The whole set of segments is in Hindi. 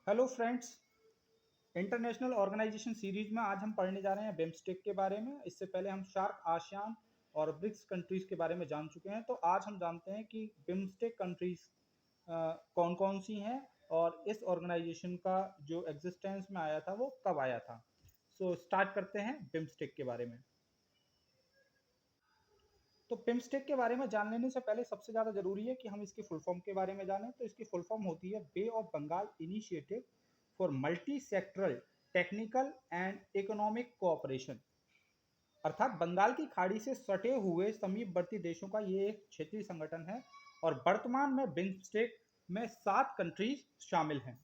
Hello friends. International organisation series में आज हम पढ़ने जा रहे हैं बिम्स्टेक के बारे में। इससे पहले हम शार्क, आसियान और ब्रिक्स कंट्रीज के बारे में जान चुके हैं। तो आज हम जानते हैं कि बिम्स्टेक कंट्रीज कौन कौन सी हैं और इस ऑर्गेनाइजेशन का जो एग्जिस्टेंस में आया था वो कब आया था। स्टार्ट करते हैं बिम्स्टेक के बारे में। तो बिम्स्टेक के बारे में जान लेने से पहले सबसे ज़्यादा ज़रूरी है कि हम इसकी फुल फॉर्म के बारे में जानें। तो इसकी फुल फॉर्म होती है bay of Bengal initiative for multi sectoral technical and economic cooperation. अर्थात बंगाल की खाड़ी से सटे हुए समीपवर्ती देशों का ये एक क्षेत्रीय संगठन है और वर्तमान में बिम्स्टेक में 7 कंट्रीज शामिल हैं।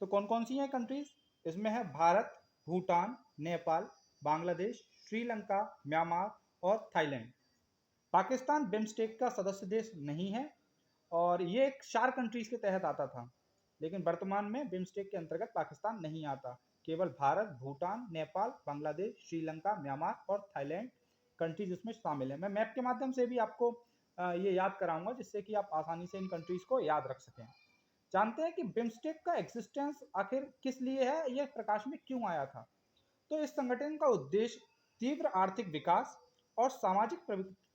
तो कौन कौन सी हैं कंट्रीज? इसमें है भारत, भूटान, नेपाल, बांग्लादेश, श्रीलंका, म्यांमार और थाईलैंड। पाकिस्तान बिम्स्टेक का सदस्य देश नहीं है और ये एक शार्क कंट्रीज के तहत आता था, लेकिन वर्तमान में बिम्स्टेक के अंतर्गत पाकिस्तान नहीं आता। केवल भारत, भूटान, नेपाल, बांग्लादेश, श्रीलंका, म्यांमार और थाईलैंड कंट्रीज इसमें शामिल है। मैं मैप के माध्यम से भी आपको ये याद कराऊंगा जिससे कि आप आसानी से इन कंट्रीज को याद रख सकें। जानते हैं कि बिम्स्टेक का एग्जिस्टेंस आखिर किस लिए है, यह प्रकाश में क्यों आया था। तो इस संगठन का उद्देश्य तीव्र आर्थिक विकास और सामाजिक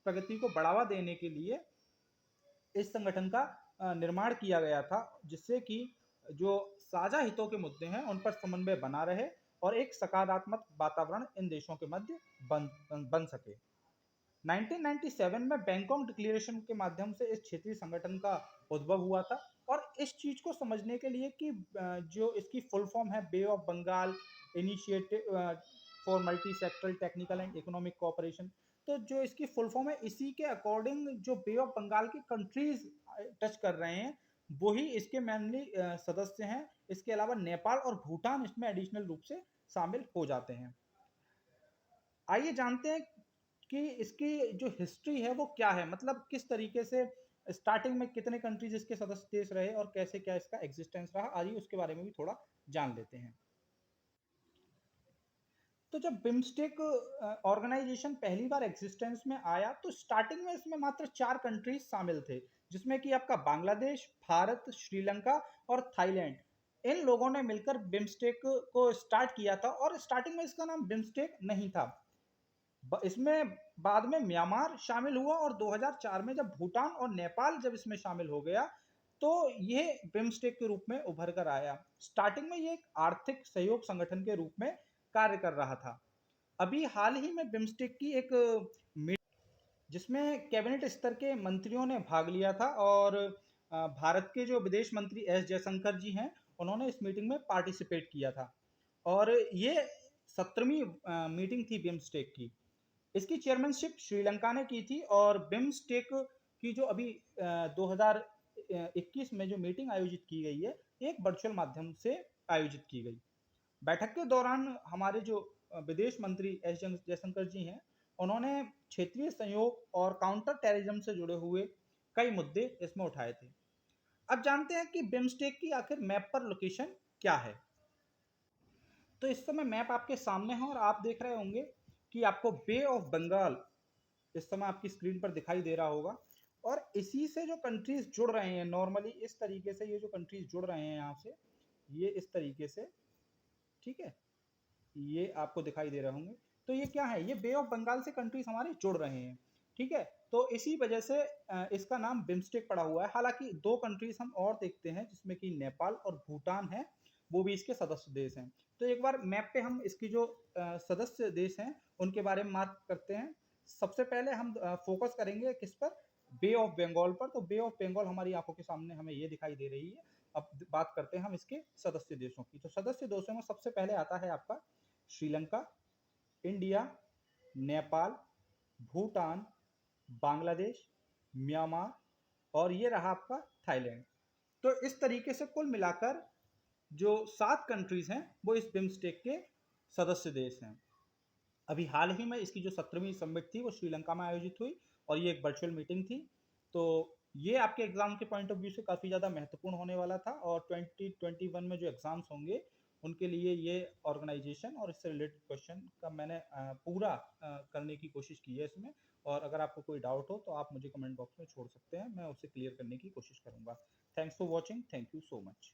प्रगति को बढ़ावा देने के लिए इस संगठन का निर्माण किया गया था, जिससे कि जो साझा हितों के मुद्दे हैं उन पर समन्वय बना रहे और एक सकारात्मक वातावरण इन देशों के मध्य बन सके। 1997 में बैंकॉक डिक्लेरेशन के माध्यम से इस क्षेत्रीय संगठन का उद्भव हुआ था। और इस चीज को समझने के लिए कि जो इसकी फुल फॉर्म है bay of Bengal initiative for multi sectoral technical and economic cooperation, तो जो इसकी फुल फॉर्म है इसी के अकॉर्डिंग जो बे ऑफ बंगाल की कंट्रीज टच कर रहे हैं वही इसके मेनली सदस्य हैं। इसके अलावा नेपाल और भूटान इसमें एडिशनल रूप से शामिल हो जाते हैं। आइए जानते हैं कि इसकी जो हिस्ट्री है वो क्या है, मतलब किस तरीके से स्टार्टिंग में कितने कंट्रीज इसके सदस्य देश रहे और कैसे क्या इसका एग्जिस्टेंस रहा। आइए उसके बारे में भी थोड़ा जान लेते हैं। तो जब बिम्स्टेक ऑर्गेनाइजेशन पहली बार एग्जिस्टेंस में आया तो स्टार्टिंग में इसमें मात्र 4 कंट्रीज शामिल थे, जिसमें कि आपका बांग्लादेश, भारत, श्रीलंका और थाईलैंड। इन लोगों ने मिलकर बिम्स्टेक को स्टार्ट किया था और स्टार्टिंग में इसका नाम बिम्स्टेक नहीं था। इसमें बाद में म्यांमार शामिल हुआ और 2004 में जब भूटान और नेपाल जब इसमें शामिल हो गया तो ये बिम्स्टेक के रूप में उभर कर आया। स्टार्टिंग में ये एक आर्थिक सहयोग संगठन के रूप में कार्य कर रहा था। अभी हाल ही में बिम्स्टेक की एक जिसमें कैबिनेट स्तर के मंत्रियों ने भाग लिया था और भारत के जो विदेश मंत्री एस जयशंकर जी हैं उन्होंने इस मीटिंग में पार्टिसिपेट किया था। और ये 17वीं मीटिंग थी बिम्स्टेक की। इसकी चेयरमैनशिप श्रीलंका ने की थी और बिम्स्टेक की जो अभी 2021 में जो मीटिंग आयोजित की गई है एक वर्चुअल माध्यम से आयोजित की गई। बैठक के दौरान हमारे जो विदेश मंत्री एस जयशंकर जी हैं उन्होंने क्षेत्रीय सहयोग और काउंटर टेररिज्म से जुड़े हुए कई मुद्दे इसमें उठाए थे। अब जानते हैं कि बिम्स्टेक की आखिर मैप पर लोकेशन क्या है। तो इस समय मैप आपके सामने है और आप देख रहे होंगे कि आपको बे ऑफ बंगाल इस समय आपकी स्क्रीन पर दिखाई दे रहा होगा। और इसी से जो कंट्रीज जुड़ रहे हैं नॉर्मली इस तरीके से, ये जो कंट्रीज जुड़ रहे हैं यहाँ से, ये इस तरीके से, ठीक है, ये आपको दिखाई दे रहे होंगे। तो ये क्या है, ये बे ऑफ बंगाल से कंट्रीज हमारे जुड़ रहे हैं, ठीक है। तो इसी वजह से इसका नाम बिम्स्टेक पड़ा हुआ है। हालांकि 2 कंट्रीज हम और देखते हैं जिसमें कि नेपाल और भूटान है, वो भी इसके सदस्य देश हैं। तो एक बार मैप पे हम इसकी जो सदस्य देश हैं उनके बारे में बात करते हैं। सबसे पहले हम फोकस करेंगे किस पर, बे ऑफ बंगाल पर। तो बे ऑफ बंगाल हमारी आंखों के सामने हमें ये दिखाई दे रही है। अब बात करते हैं हम इसके सदस्य देशों की। तो सदस्य देशों में सबसे पहले आता है आपका श्रीलंका, इंडिया, नेपाल, भूटान, बांग्लादेश, म्यांमार और ये रहा आपका थाईलैंड। तो इस तरीके से कुल मिलाकर जो 7 कंट्रीज हैं वो इस बिम्स्टेक के सदस्य देश हैं। अभी हाल ही में इसकी जो 17वीं समिट थी वो श्रीलंका में आयोजित हुई और ये एक वर्चुअल मीटिंग थी। तो ये आपके एग्जाम के पॉइंट ऑफ व्यू से काफ़ी ज़्यादा महत्वपूर्ण होने वाला था और 2021 में जो एग्जाम्स होंगे उनके लिए ये ऑर्गेनाइजेशन और इससे रिलेटेड क्वेश्चन का मैंने पूरा करने की कोशिश की है इसमें। और अगर आपको कोई डाउट हो तो आप मुझे कमेंट बॉक्स में छोड़ सकते हैं, मैं उसे क्लियर करने की कोशिश करूंगा। Thanks for watching, thank you so much.